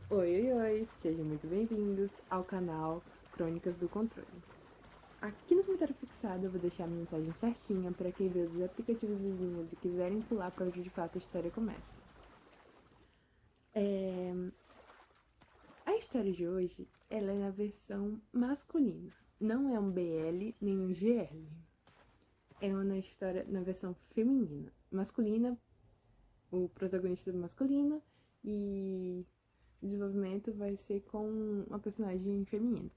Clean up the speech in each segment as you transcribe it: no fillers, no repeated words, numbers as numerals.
Oi, sejam muito bem-vindos ao canal Crônicas do Controle. Aqui no comentário fixado eu vou deixar a mensagem certinha para quem vê os aplicativos vizinhos e quiserem pular para onde de fato a história começa. A história de hoje ela é na versão masculina, não é um BL nem um GL. É uma história na versão feminina. Masculina, o protagonista é masculino e o desenvolvimento vai ser com uma personagem feminina.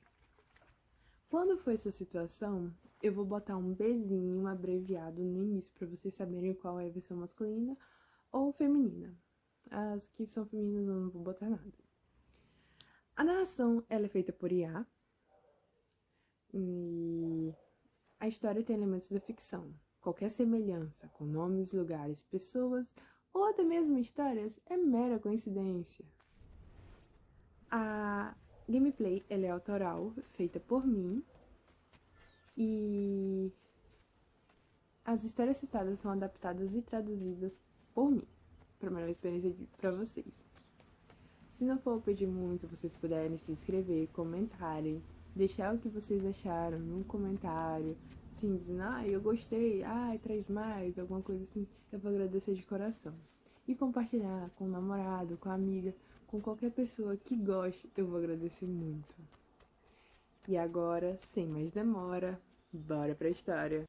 Quando for essa situação, eu vou botar um Bzinho abreviado no início para vocês saberem qual é a versão masculina ou feminina. As que são femininas eu não vou botar nada. A narração ela é feita por IA e a história tem elementos da ficção. Qualquer semelhança com nomes, lugares, pessoas ou até mesmo histórias é mera coincidência. A gameplay ela é autoral, feita por mim, e as histórias citadas são adaptadas e traduzidas por mim, para melhor experiência para vocês. Se não for pedir muito, vocês puderem se inscrever, comentarem, deixar o que vocês acharam num comentário, sim, dizendo, eu gostei, traz mais, alguma coisa assim, eu vou agradecer de coração. E compartilhar com o namorado, com a amiga, com qualquer pessoa que goste, eu vou agradecer muito. E agora, sem mais demora, bora pra história.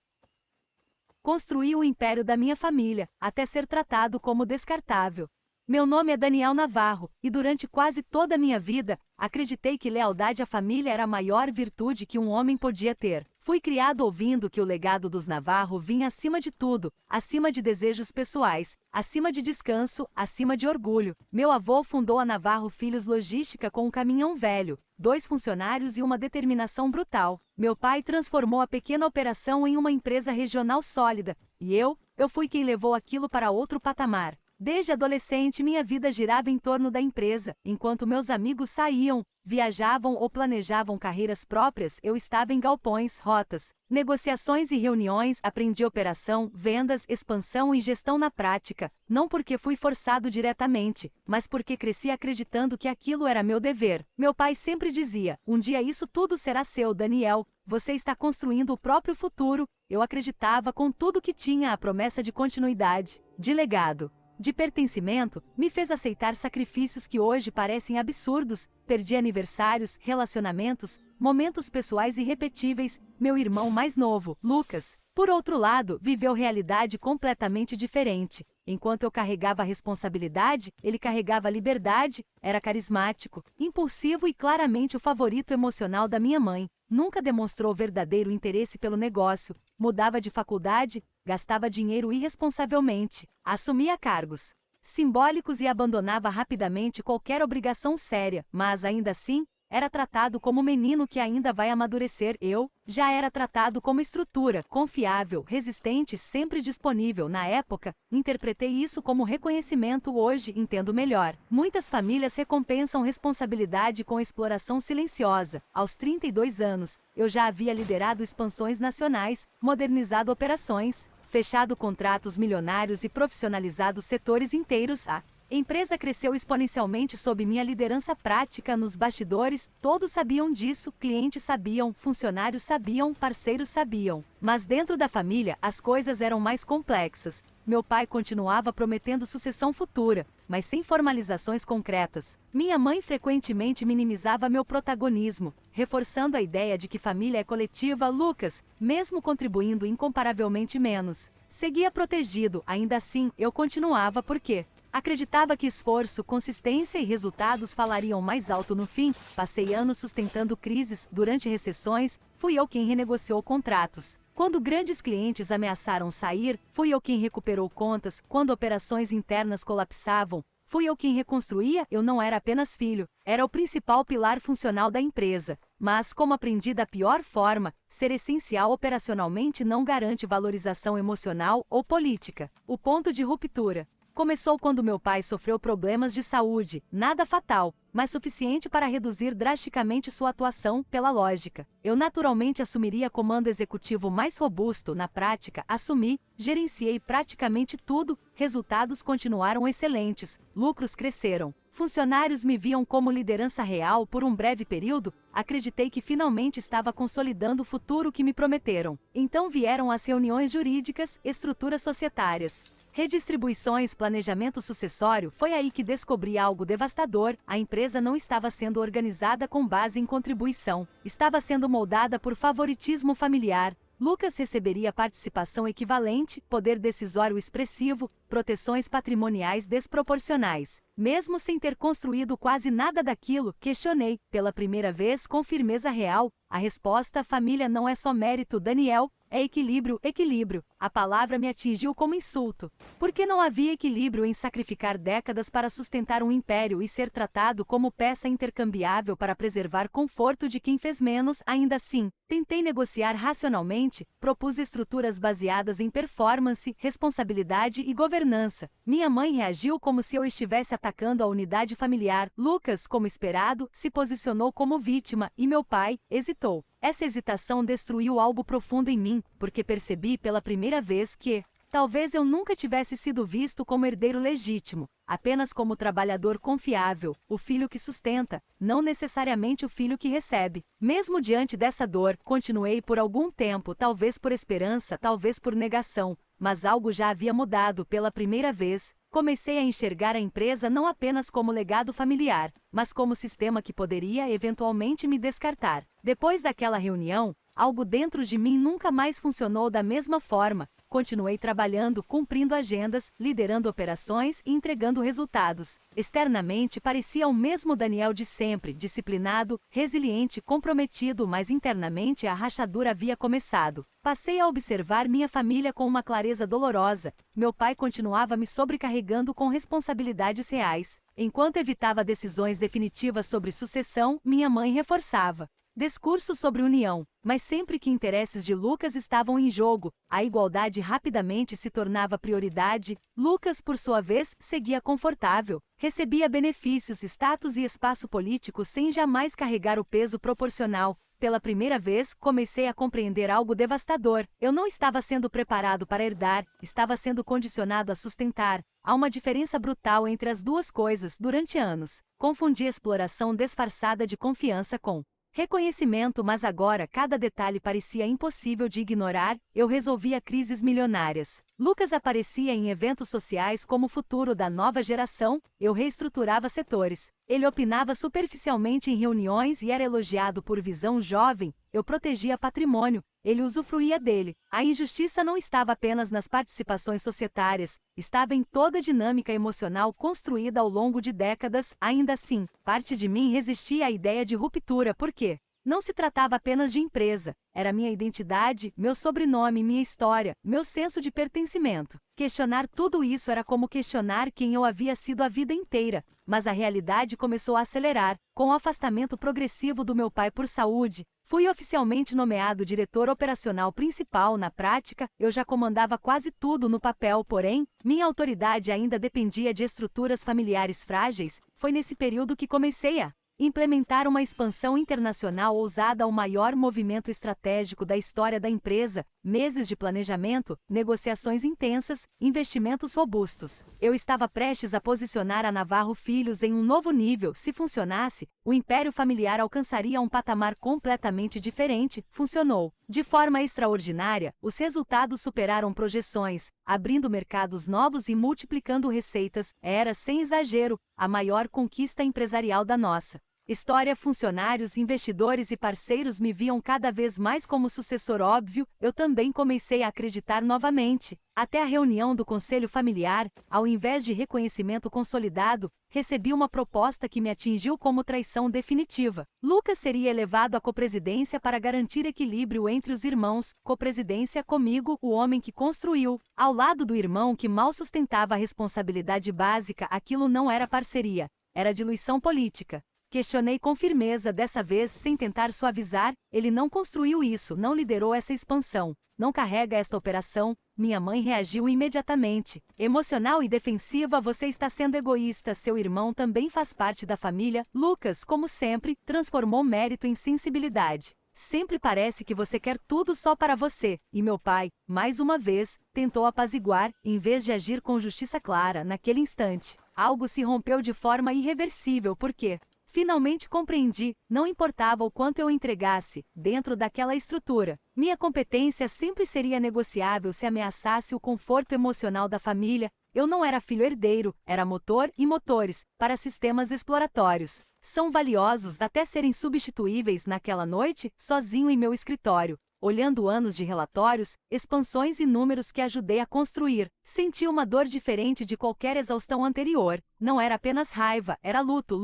Construí o império da minha família, até ser tratado como descartável. Meu nome é Daniel Navarro, e durante quase toda a minha vida, acreditei que lealdade à família era a maior virtude que um homem podia ter. Fui criado ouvindo que o legado dos Navarro vinha acima de tudo, acima de desejos pessoais, acima de descanso, acima de orgulho. Meu avô fundou a Navarro Filhos Logística com um caminhão velho, 2 funcionários e uma determinação brutal. Meu pai transformou a pequena operação em uma empresa regional sólida, e eu fui quem levou aquilo para outro patamar. Desde adolescente, minha vida girava em torno da empresa. Enquanto meus amigos saíam, viajavam ou planejavam carreiras próprias, eu estava em galpões, rotas, negociações e reuniões. Aprendi operação, vendas, expansão e gestão na prática, não porque fui forçado diretamente, mas porque cresci acreditando que aquilo era meu dever. Meu pai sempre dizia: um dia isso tudo será seu, Daniel. Você está construindo o próprio futuro. Eu acreditava com tudo que tinha a promessa de continuidade, de legado, de pertencimento, me fez aceitar sacrifícios que hoje parecem absurdos. Perdi aniversários, relacionamentos, momentos pessoais irrepetíveis. Meu irmão mais novo, Lucas, por outro lado, viveu realidade completamente diferente. Enquanto eu carregava a responsabilidade, ele carregava a liberdade. Era carismático, impulsivo e claramente o favorito emocional da minha mãe. Nunca demonstrou verdadeiro interesse pelo negócio, mudava de faculdade, gastava dinheiro irresponsavelmente, assumia cargos simbólicos e abandonava rapidamente qualquer obrigação séria, mas ainda assim, era tratado como menino que ainda vai amadurecer. Eu já era tratado como estrutura, confiável, resistente, sempre disponível. Na época, interpretei isso como reconhecimento. Hoje, entendo melhor. Muitas famílias recompensam responsabilidade com exploração silenciosa. Aos 32 anos, eu já havia liderado expansões nacionais, modernizado operações, fechado contratos milionários e profissionalizado setores inteiros. A empresa cresceu exponencialmente sob minha liderança prática. Nos bastidores, todos sabiam disso, clientes sabiam, funcionários sabiam, parceiros sabiam. Mas dentro da família, as coisas eram mais complexas. Meu pai continuava prometendo sucessão futura, mas sem formalizações concretas. Minha mãe frequentemente minimizava meu protagonismo, reforçando a ideia de que família é coletiva. Lucas, mesmo contribuindo incomparavelmente menos, seguia protegido. Ainda assim, eu continuava porque acreditava que esforço, consistência e resultados falariam mais alto no fim. Passei anos sustentando crises. Durante recessões, fui eu quem renegociou contratos. Quando grandes clientes ameaçaram sair, fui eu quem recuperou contas. Quando operações internas colapsavam, fui eu quem reconstruía. Eu não era apenas filho, era o principal pilar funcional da empresa. Mas, como aprendi da pior forma, ser essencial operacionalmente não garante valorização emocional ou política. O ponto de ruptura Começou quando meu pai sofreu problemas de saúde, nada fatal, mas suficiente para reduzir drasticamente sua atuação, pela lógica. Eu naturalmente assumiria comando executivo mais robusto, na prática, assumi, gerenciei praticamente tudo, resultados continuaram excelentes, lucros cresceram. Funcionários me viam como liderança real por um breve período, acreditei que finalmente estava consolidando o futuro que me prometeram. Então vieram as reuniões jurídicas, estruturas societárias, redistribuições, planejamento sucessório. Foi aí que descobri algo devastador: a empresa não estava sendo organizada com base em contribuição, estava sendo moldada por favoritismo familiar. Lucas receberia participação equivalente, poder decisório expressivo, proteções patrimoniais desproporcionais. Mesmo sem ter construído quase nada daquilo, questionei, pela primeira vez com firmeza real, a resposta: família não é só mérito, Daniel, é equilíbrio. Equilíbrio. A palavra me atingiu como insulto. Porque não havia equilíbrio em sacrificar décadas para sustentar um império e ser tratado como peça intercambiável para preservar conforto de quem fez menos. Ainda assim, tentei negociar racionalmente, propus estruturas baseadas em performance, responsabilidade e governança. Minha mãe reagiu como se eu estivesse atacando a unidade familiar. Lucas, como esperado, se posicionou como vítima, e meu pai hesitou. Essa hesitação destruiu algo profundo em mim, porque percebi pela primeira vez que talvez eu nunca tivesse sido visto como herdeiro legítimo, apenas como trabalhador confiável, o filho que sustenta, não necessariamente o filho que recebe. Mesmo diante dessa dor, continuei por algum tempo, talvez por esperança, talvez por negação, mas algo já havia mudado. Pela primeira vez, comecei a enxergar a empresa não apenas como legado familiar, mas como sistema que poderia eventualmente me descartar. Depois daquela reunião, algo dentro de mim nunca mais funcionou da mesma forma. Continuei trabalhando, cumprindo agendas, liderando operações e entregando resultados. Externamente parecia o mesmo Daniel de sempre, disciplinado, resiliente, comprometido, mas internamente a rachadura havia começado. Passei a observar minha família com uma clareza dolorosa. Meu pai continuava me sobrecarregando com responsabilidades reais. Enquanto evitava decisões definitivas sobre sucessão, minha mãe reforçava discursos sobre união, mas sempre que interesses de Lucas estavam em jogo, a igualdade rapidamente se tornava prioridade. Lucas, por sua vez, seguia confortável, recebia benefícios, status e espaço político sem jamais carregar o peso proporcional. Pela primeira vez, comecei a compreender algo devastador. Eu não estava sendo preparado para herdar, estava sendo condicionado a sustentar. Há uma diferença brutal entre as duas coisas. Durante anos, confundi exploração disfarçada de confiança com reconhecimento, mas agora cada detalhe parecia impossível de ignorar. Eu resolvia crises milionárias. Lucas aparecia em eventos sociais como o futuro da nova geração. Eu reestruturava setores. Ele opinava superficialmente em reuniões e era elogiado por visão jovem. Eu protegia patrimônio. Ele usufruía dele. A injustiça não estava apenas nas participações societárias, estava em toda a dinâmica emocional construída ao longo de décadas. Ainda assim, parte de mim resistia à ideia de ruptura, porque não se tratava apenas de empresa, era minha identidade, meu sobrenome, minha história, meu senso de pertencimento. Questionar tudo isso era como questionar quem eu havia sido a vida inteira. Mas a realidade começou a acelerar. Com o afastamento progressivo do meu pai por saúde, fui oficialmente nomeado diretor operacional principal. Na prática, eu já comandava quase tudo no papel, porém, minha autoridade ainda dependia de estruturas familiares frágeis. Foi nesse período que comecei a implementar uma expansão internacional ousada, o maior movimento estratégico da história da empresa. Meses de planejamento, negociações intensas, investimentos robustos. Eu estava prestes a posicionar a Navarro Filhos em um novo nível. Se funcionasse, o império familiar alcançaria um patamar completamente diferente. Funcionou de forma extraordinária. Os resultados superaram projeções, abrindo mercados novos e multiplicando receitas. Era, sem exagero, a maior conquista empresarial da nossa história. Funcionários, investidores e parceiros me viam cada vez mais como sucessor óbvio. Eu também comecei a acreditar novamente. Até a reunião do conselho familiar, ao invés de reconhecimento consolidado, recebi uma proposta que me atingiu como traição definitiva. Lucas seria elevado à copresidência para garantir equilíbrio entre os irmãos. Copresidência comigo, o homem que construiu, ao lado do irmão que mal sustentava a responsabilidade básica. Aquilo não era parceria, era diluição política. Questionei com firmeza, dessa vez sem tentar suavizar. Ele não construiu isso, não liderou essa expansão, não carrega esta operação. Minha mãe reagiu imediatamente. Emocional e defensiva, você está sendo egoísta, seu irmão também faz parte da família. Lucas, como sempre, transformou mérito em sensibilidade. Sempre parece que você quer tudo só para você. E meu pai, mais uma vez, tentou apaziguar, em vez de agir com justiça clara. Naquele instante, algo se rompeu de forma irreversível, porque finalmente compreendi, não importava o quanto eu entregasse, dentro daquela estrutura, minha competência sempre seria negociável se ameaçasse o conforto emocional da família. Eu não era filho herdeiro, era motor e motores, para sistemas exploratórios. São valiosos até serem substituíveis. Naquela noite, sozinho em meu escritório, olhando anos de relatórios, expansões e números que ajudei a construir, senti uma dor diferente de qualquer exaustão anterior. Não era apenas raiva, era luto.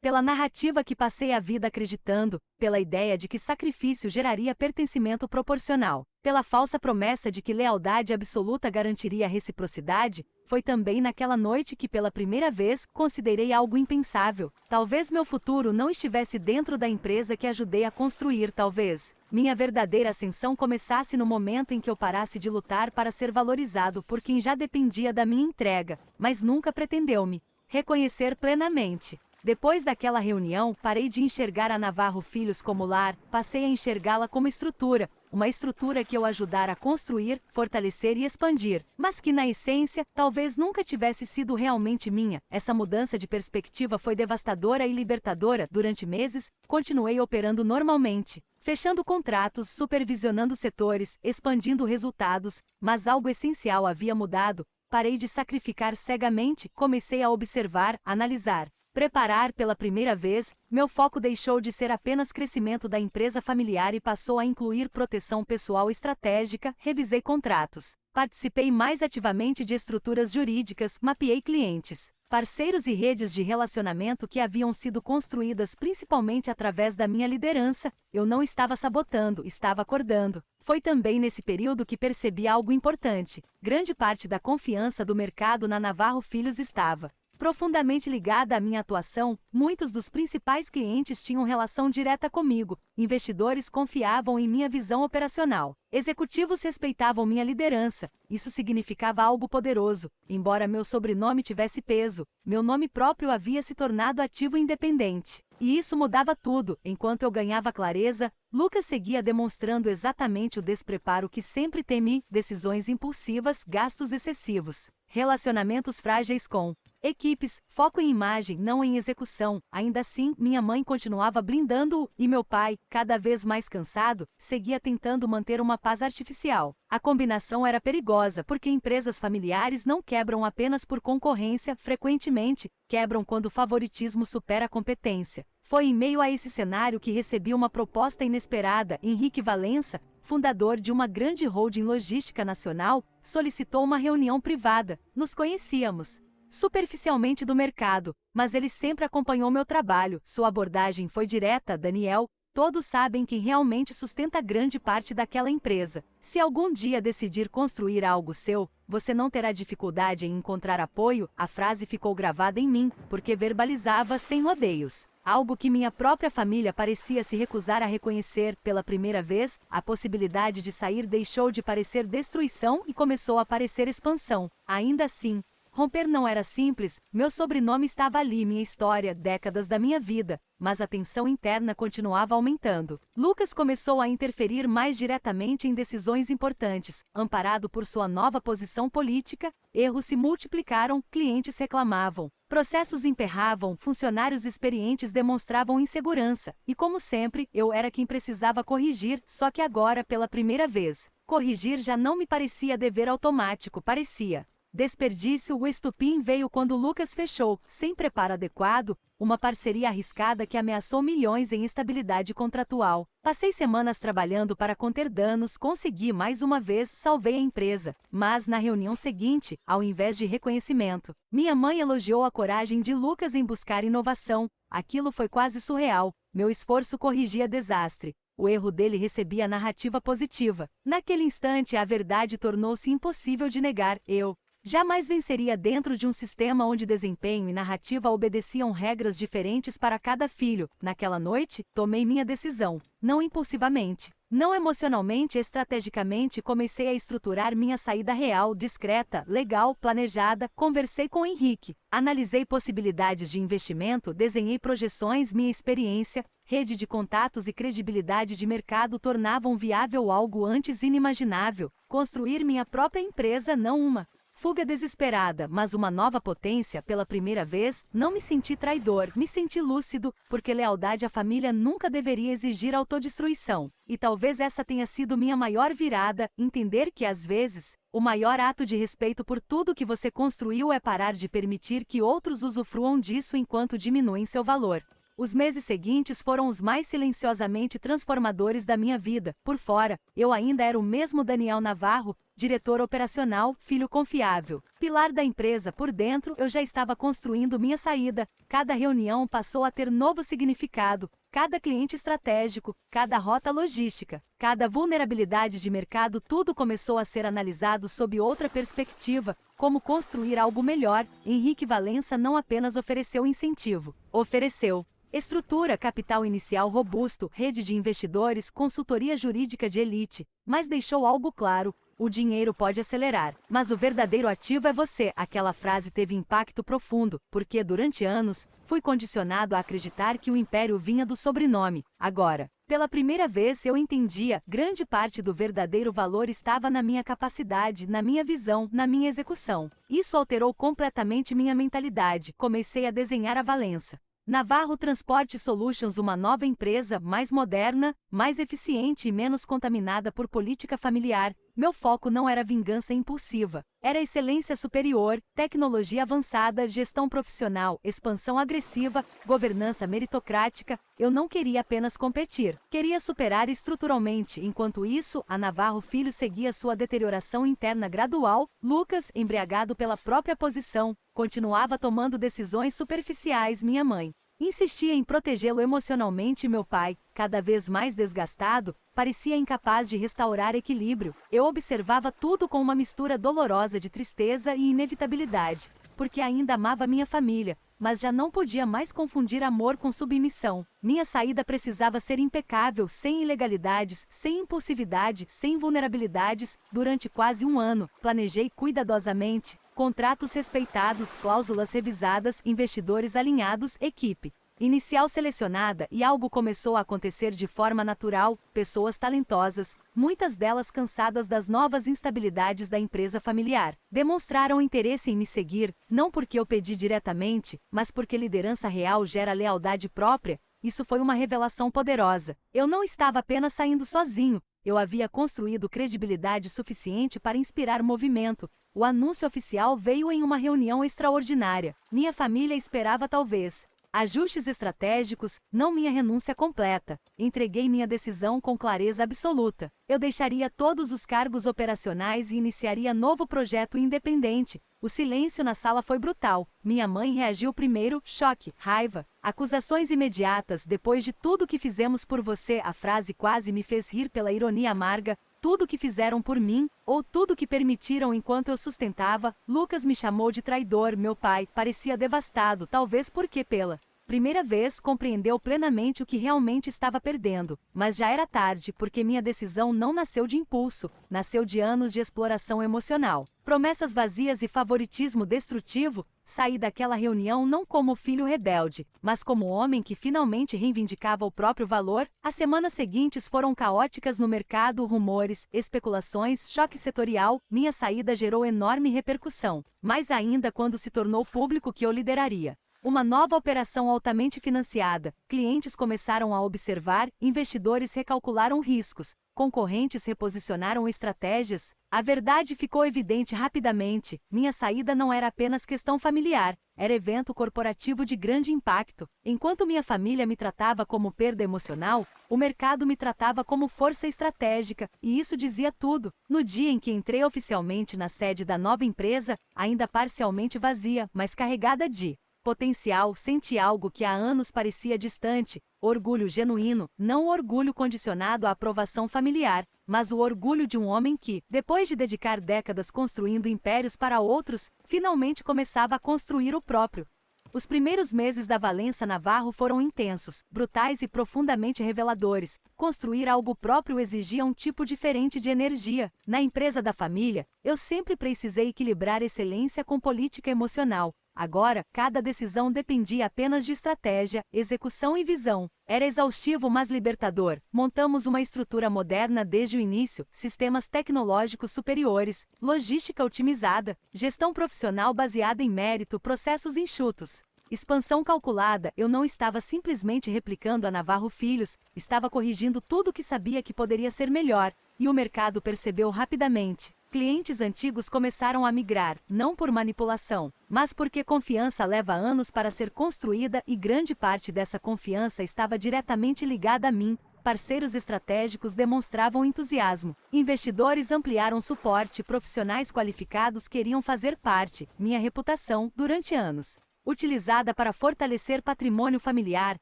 Pela narrativa que passei a vida acreditando, pela ideia de que sacrifício geraria pertencimento proporcional, pela falsa promessa de que lealdade absoluta garantiria reciprocidade. Foi também naquela noite que pela primeira vez considerei algo impensável. Talvez meu futuro não estivesse dentro da empresa que ajudei a construir, talvez minha verdadeira ascensão começasse no momento em que eu parasse de lutar para ser valorizado por quem já dependia da minha entrega, mas nunca pretendeu me reconhecer plenamente. Depois daquela reunião, parei de enxergar a Navarro Filhos como lar, passei a enxergá-la como estrutura, uma estrutura que eu ajudara a construir, fortalecer e expandir, mas que na essência, talvez nunca tivesse sido realmente minha. Essa mudança de perspectiva foi devastadora e libertadora. Durante meses, continuei operando normalmente, fechando contratos, supervisionando setores, expandindo resultados, mas algo essencial havia mudado. Parei de sacrificar cegamente, comecei a observar, analisar, preparar. Pela primeira vez, meu foco deixou de ser apenas crescimento da empresa familiar e passou a incluir proteção pessoal estratégica. Revisei contratos, participei mais ativamente de estruturas jurídicas, mapeei clientes, parceiros e redes de relacionamento que haviam sido construídas principalmente através da minha liderança. Eu não estava sabotando, estava acordando. Foi também nesse período que percebi algo importante. Grande parte da confiança do mercado na Navarro Filhos estava profundamente ligada à minha atuação. Muitos dos principais clientes tinham relação direta comigo, investidores confiavam em minha visão operacional, executivos respeitavam minha liderança. Isso significava algo poderoso. Embora meu sobrenome tivesse peso, meu nome próprio havia se tornado ativo e independente. E isso mudava tudo. Enquanto eu ganhava clareza, Lucas seguia demonstrando exatamente o despreparo que sempre temi: decisões impulsivas, gastos excessivos, relacionamentos frágeis com equipes, foco em imagem, não em execução. Ainda assim, minha mãe continuava blindando-o, e meu pai, cada vez mais cansado, seguia tentando manter uma paz artificial. A combinação era perigosa, porque empresas familiares não quebram apenas por concorrência, frequentemente quebram quando o favoritismo supera a competência. Foi em meio a esse cenário que recebi uma proposta inesperada. Henrique Valença, fundador de uma grande holding logística nacional, solicitou uma reunião privada. Nos conhecíamos superficialmente do mercado, mas ele sempre acompanhou meu trabalho. Sua abordagem foi direta: Daniel, todos sabem quem realmente sustenta grande parte daquela empresa. Se algum dia decidir construir algo seu, você não terá dificuldade em encontrar apoio. A frase ficou gravada em mim, porque verbalizava sem rodeios algo que minha própria família parecia se recusar a reconhecer. Pela primeira vez, a possibilidade de sair deixou de parecer destruição e começou a parecer expansão. Ainda assim, romper não era simples. Meu sobrenome estava ali, minha história, décadas da minha vida, mas a tensão interna continuava aumentando. Lucas começou a interferir mais diretamente em decisões importantes. Amparado por sua nova posição política, erros se multiplicaram, clientes reclamavam, processos emperravam, funcionários experientes demonstravam insegurança, e como sempre, eu era quem precisava corrigir. Só que agora, pela primeira vez, corrigir já não me parecia dever automático, parecia desperdício. O estupim veio quando Lucas fechou, sem preparo adequado, uma parceria arriscada que ameaçou milhões em estabilidade contratual. Passei semanas trabalhando para conter danos, consegui mais uma vez, salvei a empresa. Mas na reunião seguinte, ao invés de reconhecimento, minha mãe elogiou a coragem de Lucas em buscar inovação. Aquilo foi quase surreal. Meu esforço corrigia desastre. O erro dele recebia narrativa positiva. Naquele instante, a verdade tornou-se impossível de negar. Eu Jamais venceria dentro de um sistema onde desempenho e narrativa obedeciam regras diferentes para cada filho. Naquela noite, tomei minha decisão, não impulsivamente, não emocionalmente, estrategicamente, comecei a estruturar minha saída real, discreta, legal, planejada. Conversei com Henrique, analisei possibilidades de investimento, desenhei projeções. Minha experiência, rede de contatos e credibilidade de mercado tornavam viável algo antes inimaginável: construir minha própria empresa, não uma fuga desesperada, mas uma nova potência. Pela primeira vez, não me senti traidor, me senti lúcido, porque lealdade à família nunca deveria exigir autodestruição. E talvez essa tenha sido minha maior virada: entender que às vezes, o maior ato de respeito por tudo que você construiu é parar de permitir que outros usufruam disso enquanto diminuem seu valor. Os meses seguintes foram os mais silenciosamente transformadores da minha vida. Por fora, eu ainda era o mesmo Daniel Navarro, diretor operacional, filho confiável, pilar da empresa. Por dentro, eu já estava construindo minha saída. Cada reunião passou a ter novo significado, cada cliente estratégico, cada rota logística, cada vulnerabilidade de mercado. Tudo começou a ser analisado sob outra perspectiva: como construir algo melhor. Henrique Valença não apenas ofereceu incentivo, ofereceu estrutura, capital inicial robusto, rede de investidores, consultoria jurídica de elite, mas deixou algo claro: o dinheiro pode acelerar, mas o verdadeiro ativo é você. Aquela frase teve impacto profundo, porque durante anos, fui condicionado a acreditar que o império vinha do sobrenome. Agora, pela primeira vez, eu entendia: grande parte do verdadeiro valor estava na minha capacidade, na minha visão, na minha execução. Isso alterou completamente minha mentalidade. Comecei a desenhar a Valença Navarro Transport Solutions, uma nova empresa, mais moderna, mais eficiente e menos contaminada por política familiar. Meu foco não era vingança impulsiva, era excelência superior, tecnologia avançada, gestão profissional, expansão agressiva, governança meritocrática. Eu não queria apenas competir, queria superar estruturalmente. Enquanto isso, a Navarro Filho seguia sua deterioração interna gradual. Lucas, embriagado pela própria posição, continuava tomando decisões superficiais. Minha mãe insistia em protegê-lo emocionalmente. Meu pai, cada vez mais desgastado, parecia incapaz de restaurar equilíbrio. Eu observava tudo com uma mistura dolorosa de tristeza e inevitabilidade, porque ainda amava minha família, mas já não podia mais confundir amor com submissão. Minha saída precisava ser impecável, sem ilegalidades, sem impulsividade, sem vulnerabilidades. Durante quase um ano, planejei cuidadosamente: contratos respeitados, cláusulas revisadas, investidores alinhados, equipe inicial selecionada, e algo começou a acontecer de forma natural. Pessoas talentosas, muitas delas cansadas das novas instabilidades da empresa familiar, demonstraram interesse em me seguir, não porque eu pedi diretamente, mas porque liderança real gera lealdade própria. Isso foi uma revelação poderosa. Eu não estava apenas saindo sozinho, eu havia construído credibilidade suficiente para inspirar movimento. O anúncio oficial veio em uma reunião extraordinária. Minha família esperava talvez ajustes estratégicos, não minha renúncia completa. Entreguei minha decisão com clareza absoluta. Eu deixaria todos os cargos operacionais e iniciaria novo projeto independente. O silêncio na sala foi brutal. Minha mãe reagiu primeiro: choque, raiva, acusações imediatas. Depois de tudo que fizemos por você, a frase quase me fez rir pela ironia amarga. Tudo que fizeram por mim, ou tudo que permitiram enquanto eu sustentava. Lucas me chamou de traidor. Meu pai parecia devastado, talvez porque pela primeira vez compreendeu plenamente o que realmente estava perdendo. Mas já era tarde, porque minha decisão não nasceu de impulso, nasceu de anos de exploração emocional, promessas vazias e favoritismo destrutivo. Saí daquela reunião não como filho rebelde, mas como homem que finalmente reivindicava o próprio valor. As semanas seguintes foram caóticas no mercado: rumores, especulações, choque setorial. Minha saída gerou enorme repercussão, mais ainda quando se tornou público que eu lideraria uma nova operação altamente financiada. Clientes começaram a observar, investidores recalcularam riscos, concorrentes reposicionaram estratégias. A verdade ficou evidente rapidamente: minha saída não era apenas questão familiar, era evento corporativo de grande impacto. Enquanto minha família me tratava como perda emocional, o mercado me tratava como força estratégica, e isso dizia tudo. No dia em que entrei oficialmente na sede da nova empresa, ainda parcialmente vazia, mas carregada de potencial, senti algo que há anos parecia distante, orgulho genuíno, não o orgulho condicionado à aprovação familiar, mas o orgulho de um homem que, depois de dedicar décadas construindo impérios para outros, finalmente começava a construir o próprio. Os primeiros meses da Valença Navarro foram intensos, brutais e profundamente reveladores. Construir algo próprio exigia um tipo diferente de energia. Na empresa da família, eu sempre precisei equilibrar excelência com política emocional. Agora, cada decisão dependia apenas de estratégia, execução e visão. Era exaustivo, mas libertador. Montamos uma estrutura moderna desde o início, sistemas tecnológicos superiores, logística otimizada, gestão profissional baseada em mérito, processos enxutos. Expansão calculada. Eu não estava simplesmente replicando a Navarro Filhos, estava corrigindo tudo o que sabia que poderia ser melhor, e o mercado percebeu rapidamente. Clientes antigos começaram a migrar, não por manipulação, mas porque confiança leva anos para ser construída e grande parte dessa confiança estava diretamente ligada a mim. Parceiros estratégicos demonstravam entusiasmo, investidores ampliaram suporte, profissionais qualificados queriam fazer parte. Minha reputação, durante anos utilizada para fortalecer patrimônio familiar,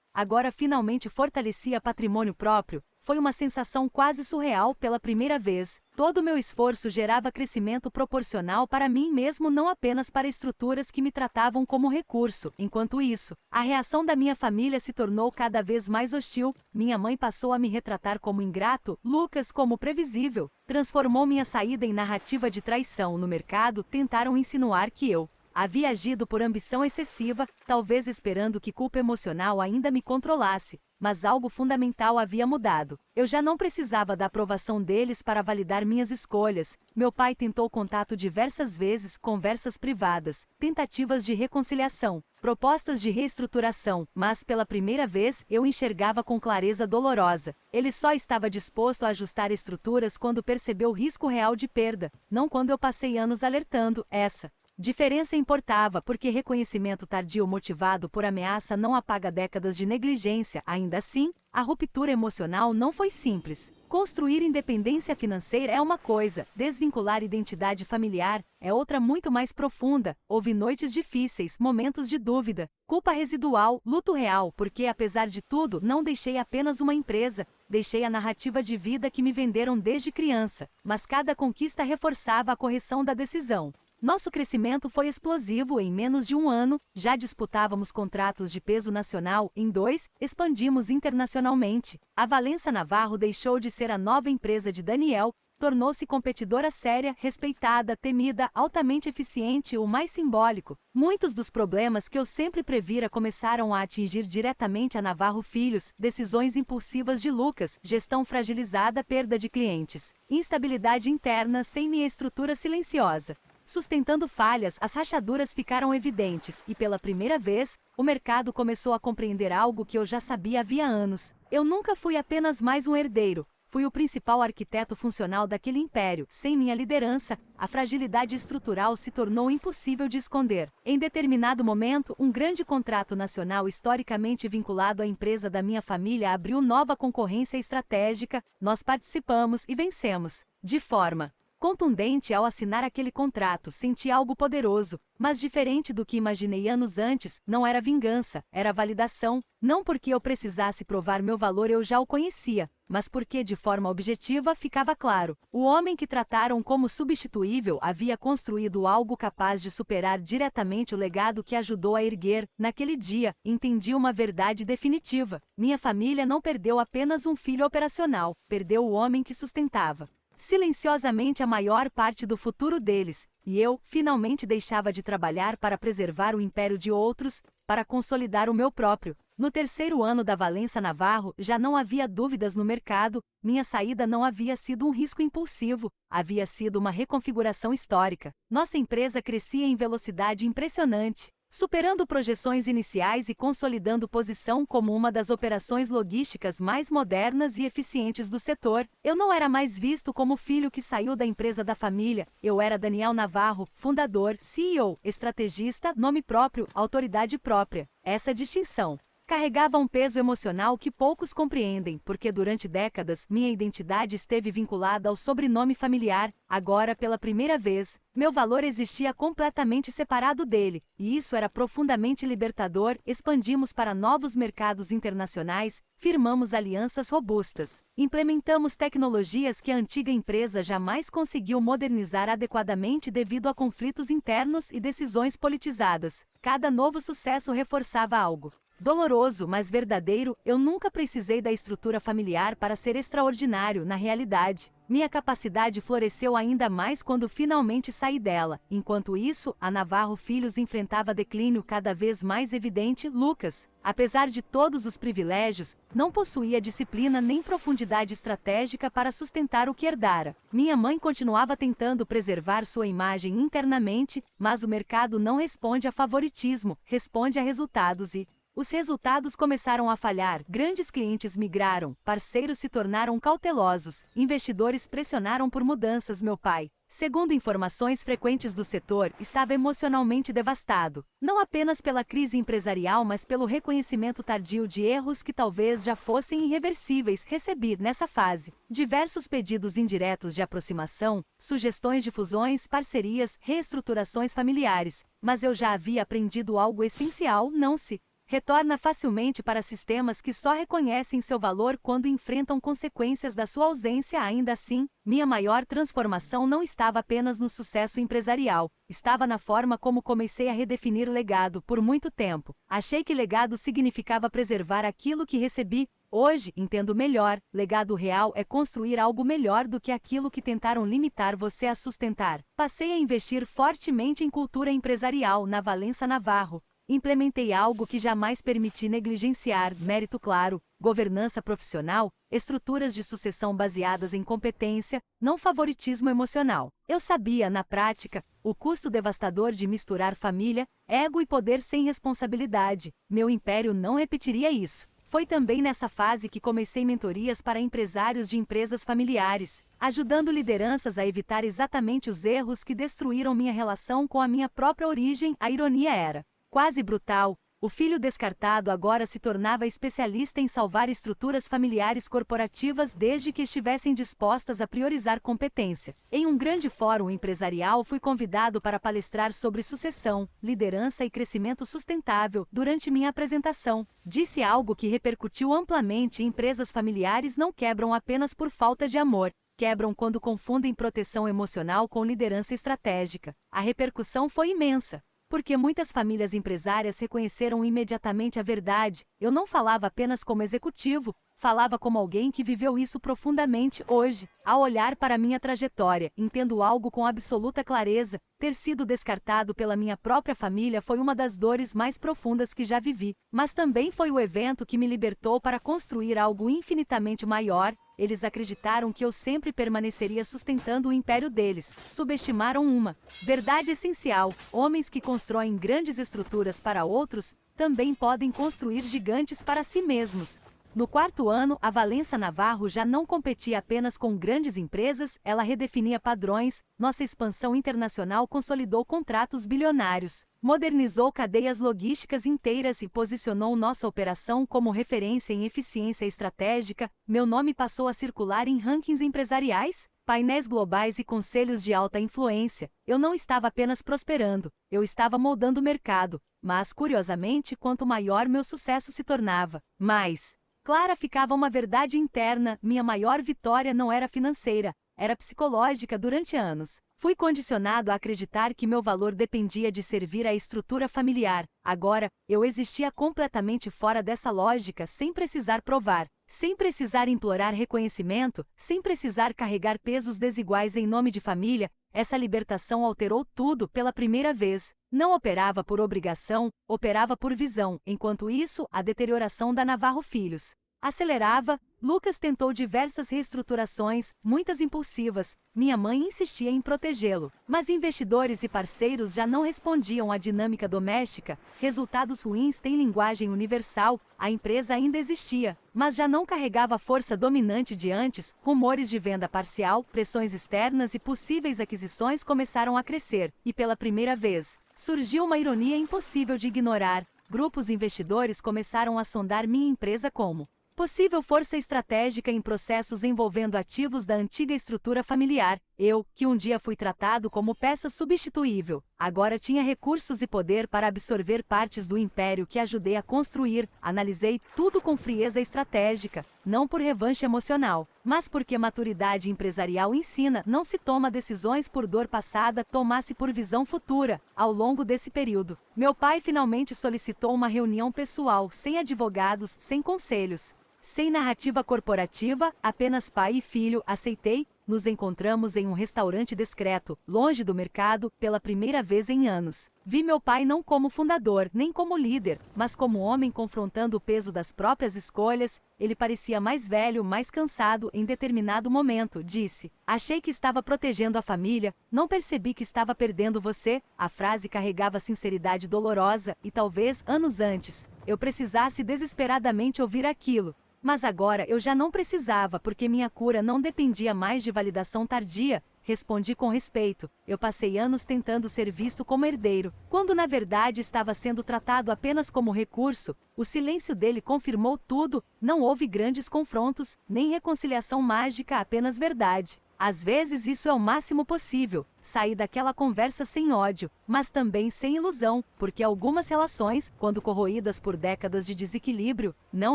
agora finalmente fortalecia patrimônio próprio. Foi uma sensação quase surreal pela primeira vez. Todo o meu esforço gerava crescimento proporcional para mim mesmo, não apenas para estruturas que me tratavam como recurso. Enquanto isso, a reação da minha família se tornou cada vez mais hostil. Minha mãe passou a me retratar como ingrato, Lucas como previsível. Transformou minha saída em narrativa de traição no mercado. Tentaram insinuar que eu havia agido por ambição excessiva, talvez esperando que culpa emocional ainda me controlasse, mas algo fundamental havia mudado. Eu já não precisava da aprovação deles para validar minhas escolhas. Meu pai tentou contato diversas vezes, conversas privadas, tentativas de reconciliação, propostas de reestruturação, mas pela primeira vez eu enxergava com clareza dolorosa. Ele só estava disposto a ajustar estruturas quando percebeu o risco real de perda, não quando eu passei anos alertando. Essa diferença importava, porque reconhecimento tardio motivado por ameaça não apaga décadas de negligência. Ainda assim, a ruptura emocional não foi simples. Construir independência financeira é uma coisa, desvincular identidade familiar é outra muito mais profunda. Houve noites difíceis, momentos de dúvida, culpa residual, luto real, porque apesar de tudo, não deixei apenas uma empresa, deixei a narrativa de vida que me venderam desde criança, mas cada conquista reforçava a correção da decisão. Nosso crescimento foi explosivo. Em menos de um ano, já disputávamos contratos de peso nacional. Em 2, expandimos internacionalmente. A Valença Navarro deixou de ser a nova empresa de Daniel, tornou-se competidora séria, respeitada, temida, altamente eficiente. O mais simbólico, muitos dos problemas que eu sempre previra começaram a atingir diretamente a Navarro Filhos. Decisões impulsivas de Lucas, gestão fragilizada, perda de clientes, instabilidade interna sem minha estrutura silenciosa. Sustentando falhas, as rachaduras ficaram evidentes, e pela primeira vez, o mercado começou a compreender algo que eu já sabia havia anos. Eu nunca fui apenas mais um herdeiro, fui o principal arquiteto funcional daquele império. Sem minha liderança, a fragilidade estrutural se tornou impossível de esconder. Em determinado momento, um grande contrato nacional historicamente vinculado à empresa da minha família abriu nova concorrência estratégica. Nós participamos e vencemos. De forma contundente. Ao assinar aquele contrato, senti algo poderoso, mas diferente do que imaginei anos antes. Não era vingança, era validação. Não porque eu precisasse provar meu valor, eu já o conhecia, mas porque de forma objetiva ficava claro. O homem que trataram como substituível havia construído algo capaz de superar diretamente o legado que ajudou a erguer. Naquele dia, entendi uma verdade definitiva. Minha família não perdeu apenas um filho operacional, perdeu o homem que sustentava silenciosamente a maior parte do futuro deles, e eu, finalmente, deixava de trabalhar para preservar o império de outros, para consolidar o meu próprio. No terceiro ano da Valença Navarro, já não havia dúvidas no mercado. Minha saída não havia sido um risco impulsivo, havia sido uma reconfiguração histórica. Nossa empresa crescia em velocidade impressionante, superando projeções iniciais e consolidando posição como uma das operações logísticas mais modernas e eficientes do setor. Eu não era mais visto como filho que saiu da empresa da família. Eu era Daniel Navarro, fundador, CEO, estrategista, nome próprio, autoridade própria. Essa distinção Carregava um peso emocional que poucos compreendem, porque durante décadas minha identidade esteve vinculada ao sobrenome familiar. Agora, pela primeira vez, meu valor existia completamente separado dele, e isso era profundamente libertador. Expandimos para novos mercados internacionais, firmamos alianças robustas, implementamos tecnologias que a antiga empresa jamais conseguiu modernizar adequadamente devido a conflitos internos e decisões politizadas. Cada novo sucesso reforçava algo doloroso, mas verdadeiro. Eu nunca precisei da estrutura familiar para ser extraordinário. Na realidade, minha capacidade floresceu ainda mais quando finalmente saí dela. Enquanto isso, a Navarro Filhos enfrentava declínio cada vez mais evidente. Lucas, apesar de todos os privilégios, não possuía disciplina nem profundidade estratégica para sustentar o que herdara. Minha mãe continuava tentando preservar sua imagem internamente, mas o mercado não responde a favoritismo, responde a resultados e os resultados começaram a falhar. Grandes clientes migraram, parceiros se tornaram cautelosos, investidores pressionaram por mudanças. Meu pai, segundo informações frequentes do setor, estava emocionalmente devastado, não apenas pela crise empresarial, mas pelo reconhecimento tardio de erros que talvez já fossem irreversíveis. Recebi, nessa fase, diversos pedidos indiretos de aproximação, sugestões de fusões, parcerias, reestruturações familiares, mas eu já havia aprendido algo essencial: não se retorna facilmente para sistemas que só reconhecem seu valor quando enfrentam consequências da sua ausência. Ainda assim, minha maior transformação não estava apenas no sucesso empresarial, estava na forma como comecei a redefinir legado. Por muito tempo, achei que legado significava preservar aquilo que recebi. Hoje, entendo melhor, legado real é construir algo melhor do que aquilo que tentaram limitar você a sustentar. Passei a investir fortemente em cultura empresarial. Na Valença Navarro, implementei algo que jamais permiti negligenciar: mérito claro, governança profissional, estruturas de sucessão baseadas em competência, não favoritismo emocional. Eu sabia, na prática, o custo devastador de misturar família, ego e poder sem responsabilidade. Meu império não repetiria isso. Foi também nessa fase que comecei mentorias para empresários de empresas familiares, ajudando lideranças a evitar exatamente os erros que destruíram minha relação com a minha própria origem. A ironia era quase brutal. O filho descartado agora se tornava especialista em salvar estruturas familiares corporativas desde que estivessem dispostas a priorizar competência. Em um grande fórum empresarial, fui convidado para palestrar sobre sucessão, liderança e crescimento sustentável. Durante minha apresentação, disse algo que repercutiu amplamente: empresas familiares não quebram apenas por falta de amor, quebram quando confundem proteção emocional com liderança estratégica. A repercussão foi imensa, porque muitas famílias empresárias reconheceram imediatamente a verdade. Eu não falava apenas como executivo, falava como alguém que viveu isso profundamente. Hoje, ao olhar para minha trajetória, entendo algo com absoluta clareza: ter sido descartado pela minha própria família foi uma das dores mais profundas que já vivi, mas também foi o evento que me libertou para construir algo infinitamente maior. Eles acreditaram que eu sempre permaneceria sustentando o império deles. Subestimaram uma verdade essencial: homens que constroem grandes estruturas para outros também podem construir gigantes para si mesmos. No quarto ano, a Valença Navarro já não competia apenas com grandes empresas, ela redefinia padrões. Nossa expansão internacional consolidou contratos bilionários, modernizou cadeias logísticas inteiras e posicionou nossa operação como referência em eficiência estratégica. Meu nome passou a circular em rankings empresariais, painéis globais e conselhos de alta influência. Eu não estava apenas prosperando, eu estava moldando o mercado. Mas, curiosamente, quanto maior meu sucesso se tornava, mais clara ficava uma verdade interna: minha maior vitória não era financeira, era psicológica. Durante anos, fui condicionado a acreditar que meu valor dependia de servir à estrutura familiar. Agora, eu existia completamente fora dessa lógica, sem precisar provar, sem precisar implorar reconhecimento, sem precisar carregar pesos desiguais em nome de família. Essa libertação alterou tudo. Pela primeira vez, não operava por obrigação, operava por visão. Enquanto isso, a deterioração da Navarro Filhos acelerava. Lucas tentou diversas reestruturações, muitas impulsivas. Minha mãe insistia em protegê-lo, mas investidores e parceiros já não respondiam à dinâmica doméstica. Resultados ruins têm linguagem universal. A empresa ainda existia, mas já não carregava a força dominante de antes. Rumores de venda parcial, pressões externas e possíveis aquisições começaram a crescer, e pela primeira vez, surgiu uma ironia impossível de ignorar: grupos investidores começaram a sondar minha empresa como possível força estratégica em processos envolvendo ativos da antiga estrutura familiar. Eu, que um dia fui tratado como peça substituível, agora tinha recursos e poder para absorver partes do império que ajudei a construir. Analisei tudo com frieza estratégica, não por revanche emocional, mas porque maturidade empresarial ensina, não se toma decisões por dor passada, toma-se por visão futura. Ao longo desse período, meu pai finalmente solicitou uma reunião pessoal, sem advogados, sem conselhos, sem narrativa corporativa, apenas pai e filho. Aceitei. Nos encontramos em um restaurante discreto, longe do mercado, pela primeira vez em anos. Vi meu pai não como fundador, nem como líder, mas como homem confrontando o peso das próprias escolhas. Ele parecia mais velho, mais cansado. Em determinado momento, disse: "Achei que estava protegendo a família, não percebi que estava perdendo você." A frase carregava sinceridade dolorosa, e talvez, anos antes, eu precisasse desesperadamente ouvir aquilo. Mas agora eu já não precisava, porque minha cura não dependia mais de validação tardia. Respondi com respeito. Eu passei anos tentando ser visto como herdeiro, quando na verdade estava sendo tratado apenas como recurso. O silêncio dele confirmou tudo. Não houve grandes confrontos, nem reconciliação mágica, apenas verdade. Às vezes isso é o máximo possível. Saí daquela conversa sem ódio, mas também sem ilusão, porque algumas relações, quando corroídas por décadas de desequilíbrio, não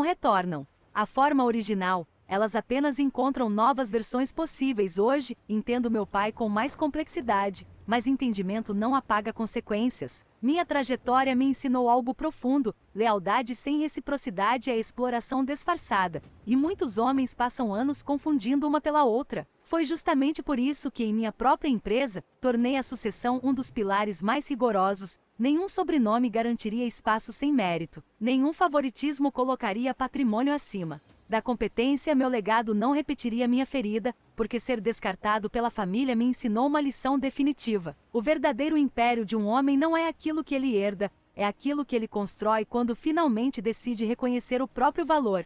retornam à forma original. Elas apenas encontram novas versões possíveis. Hoje, entendo meu pai com mais complexidade, mas entendimento não apaga consequências. Minha trajetória me ensinou algo profundo: lealdade sem reciprocidade é exploração disfarçada, e muitos homens passam anos confundindo uma pela outra. Foi justamente por isso que em minha própria empresa, tornei a sucessão um dos pilares mais rigorosos. Nenhum sobrenome garantiria espaço sem mérito. Nenhum favoritismo colocaria patrimônio acima da competência. Meu legado não repetiria minha ferida, porque ser descartado pela família me ensinou uma lição definitiva. O verdadeiro império de um homem não é aquilo que ele herda, é aquilo que ele constrói quando finalmente decide reconhecer o próprio valor.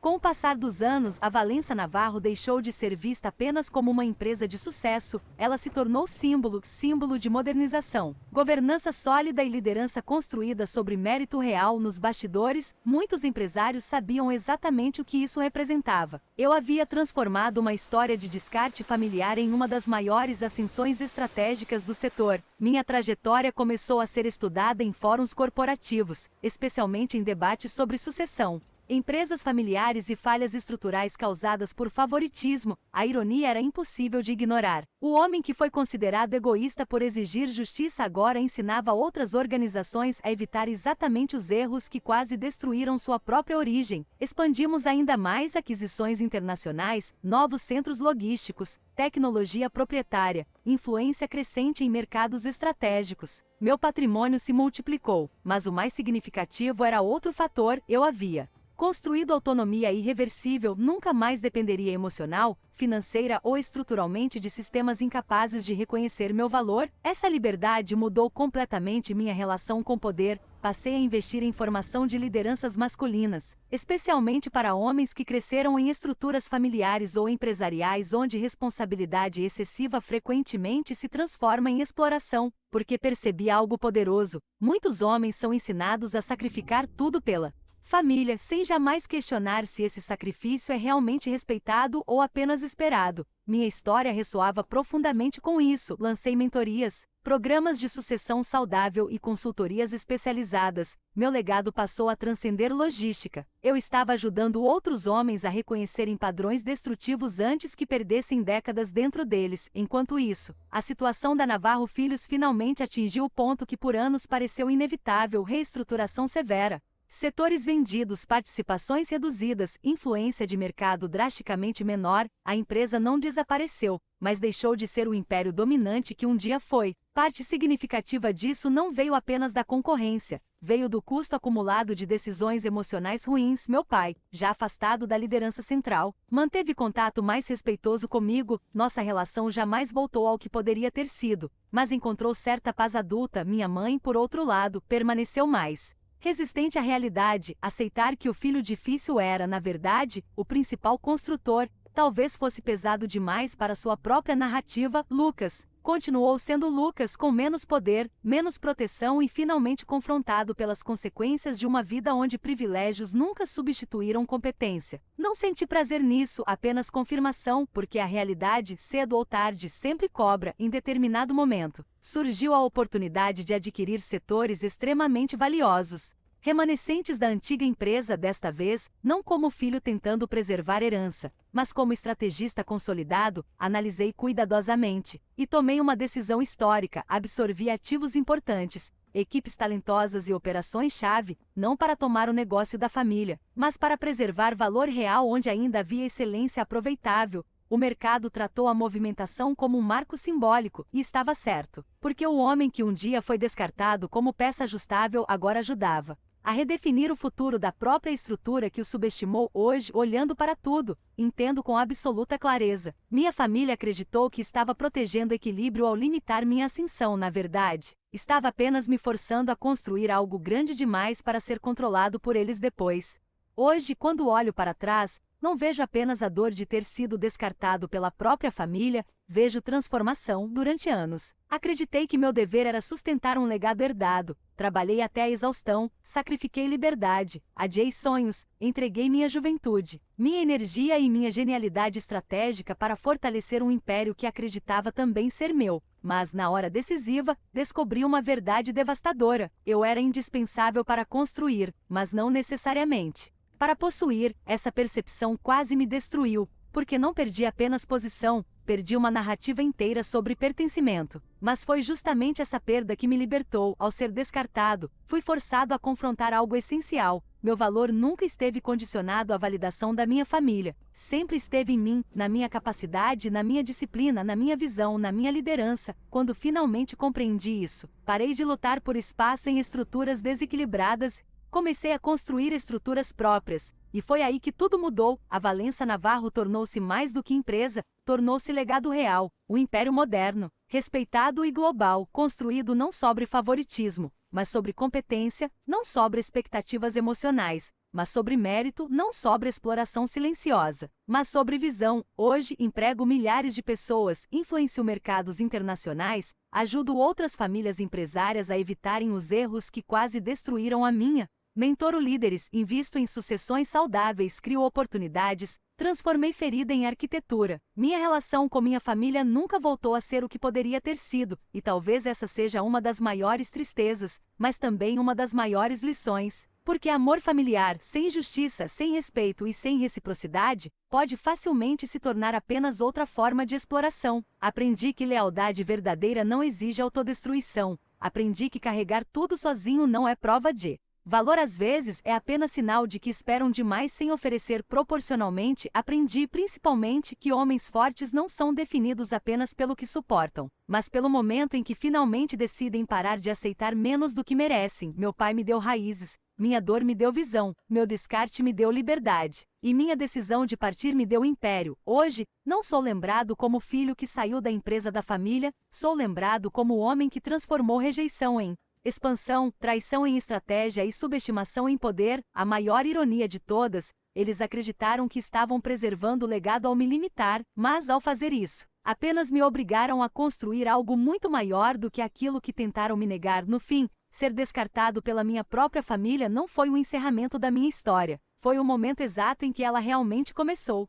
Com o passar dos anos, a Valença Navarro deixou de ser vista apenas como uma empresa de sucesso. Ela se tornou símbolo de modernização, governança sólida e liderança construída sobre mérito real. Nos bastidores, muitos empresários sabiam exatamente o que isso representava. Eu havia transformado uma história de descarte familiar em uma das maiores ascensões estratégicas do setor. Minha trajetória começou a ser estudada em fóruns corporativos, especialmente em debates sobre sucessão, empresas familiares e falhas estruturais causadas por favoritismo. A ironia era impossível de ignorar. O homem que foi considerado egoísta por exigir justiça agora ensinava outras organizações a evitar exatamente os erros que quase destruíram sua própria origem. Expandimos ainda mais: aquisições internacionais, novos centros logísticos, tecnologia proprietária, influência crescente em mercados estratégicos. Meu patrimônio se multiplicou, mas o mais significativo era outro fator: eu havia construído autonomia irreversível. Nunca mais dependeria emocional, financeira ou estruturalmente de sistemas incapazes de reconhecer meu valor. Essa liberdade mudou completamente minha relação com poder. Passei a investir em formação de lideranças masculinas, especialmente para homens que cresceram em estruturas familiares ou empresariais onde responsabilidade excessiva frequentemente se transforma em exploração. Porque percebi algo poderoso: muitos homens são ensinados a sacrificar tudo pela família, sem jamais questionar se esse sacrifício é realmente respeitado ou apenas esperado. Minha história ressoava profundamente com isso. Lancei mentorias, programas de sucessão saudável e consultorias especializadas. Meu legado passou a transcender logística. Eu estava ajudando outros homens a reconhecerem padrões destrutivos antes que perdessem décadas dentro deles. Enquanto isso, a situação da Navarro Filhos finalmente atingiu o ponto que por anos pareceu inevitável: reestruturação severa. Setores vendidos, participações reduzidas, influência de mercado drasticamente menor. A empresa não desapareceu, mas deixou de ser o império dominante que um dia foi. Parte significativa disso não veio apenas da concorrência, veio do custo acumulado de decisões emocionais ruins. Meu pai, já afastado da liderança central, manteve contato mais respeitoso comigo. Nossa relação jamais voltou ao que poderia ter sido, mas encontrou certa paz adulta. Minha mãe, por outro lado, permaneceu mais resistente à realidade. Aceitar que o filho difícil era, na verdade, o principal construtor, talvez fosse pesado demais para sua própria narrativa. Lucas, Continuou sendo Lucas, com menos poder, menos proteção e finalmente confrontado pelas consequências de uma vida onde privilégios nunca substituíram competência. Não senti prazer nisso, apenas confirmação, porque a realidade, cedo ou tarde, sempre cobra, em determinado momento. Surgiu a oportunidade de adquirir setores extremamente valiosos, remanescentes da antiga empresa, desta vez, não como filho tentando preservar herança, mas como estrategista consolidado. Analisei cuidadosamente e tomei uma decisão histórica: absorvi ativos importantes, equipes talentosas e operações-chave, não para tomar o negócio da família, mas para preservar valor real onde ainda havia excelência aproveitável. O mercado tratou a movimentação como um marco simbólico, e estava certo, porque o homem que um dia foi descartado como peça ajustável agora ajudava a redefinir o futuro da própria estrutura que o subestimou. Hoje, olhando para tudo, entendo com absoluta clareza. Minha família acreditou que estava protegendo o equilíbrio ao limitar minha ascensão. Na verdade, estava apenas me forçando a construir algo grande demais para ser controlado por eles depois. Hoje, quando olho para trás, não vejo apenas a dor de ter sido descartado pela própria família, vejo transformação. Durante anos, acreditei que meu dever era sustentar um legado herdado. Trabalhei até a exaustão, sacrifiquei liberdade, adiei sonhos, entreguei minha juventude, minha energia e minha genialidade estratégica para fortalecer um império que acreditava também ser meu. Mas, na hora decisiva, descobri uma verdade devastadora: eu era indispensável para construir, mas não necessariamente para possuir. Essa percepção quase me destruiu, porque não perdi apenas posição, perdi uma narrativa inteira sobre pertencimento. Mas foi justamente essa perda que me libertou. Ao ser descartado, fui forçado a confrontar algo essencial. Meu valor nunca esteve condicionado à validação da minha família. Sempre esteve em mim, na minha capacidade, na minha disciplina, na minha visão, na minha liderança. Quando finalmente compreendi isso, parei de lutar por espaço em estruturas desequilibradas. Comecei a construir estruturas próprias, e foi aí que tudo mudou. A Valença Navarro tornou-se mais do que empresa, tornou-se legado real, um império moderno, respeitado e global, construído não sobre favoritismo, mas sobre competência, não sobre expectativas emocionais, mas sobre mérito, não sobre exploração silenciosa, mas sobre visão. Hoje, emprego milhares de pessoas, influencio mercados internacionais, ajudo outras famílias empresárias a evitarem os erros que quase destruíram a minha. Mentoro líderes, invisto em sucessões saudáveis, crio oportunidades, transformei ferida em arquitetura. Minha relação com minha família nunca voltou a ser o que poderia ter sido, e talvez essa seja uma das maiores tristezas, mas também uma das maiores lições. Porque amor familiar, sem justiça, sem respeito e sem reciprocidade, pode facilmente se tornar apenas outra forma de exploração. Aprendi que lealdade verdadeira não exige autodestruição. Aprendi que carregar tudo sozinho não é prova de valor. Às vezes é apenas sinal de que esperam demais sem oferecer proporcionalmente. Aprendi principalmente que homens fortes não são definidos apenas pelo que suportam, mas pelo momento em que finalmente decidem parar de aceitar menos do que merecem. Meu pai me deu raízes, minha dor me deu visão, meu descarte me deu liberdade, e minha decisão de partir me deu império. Hoje, não sou lembrado como o filho que saiu da empresa da família, sou lembrado como o homem que transformou rejeição em expansão, traição em estratégia e subestimação em poder. A maior ironia de todas, eles acreditaram que estavam preservando o legado ao me limitar, mas ao fazer isso, apenas me obrigaram a construir algo muito maior do que aquilo que tentaram me negar. No fim, ser descartado pela minha própria família não foi o encerramento da minha história, foi o momento exato em que ela realmente começou.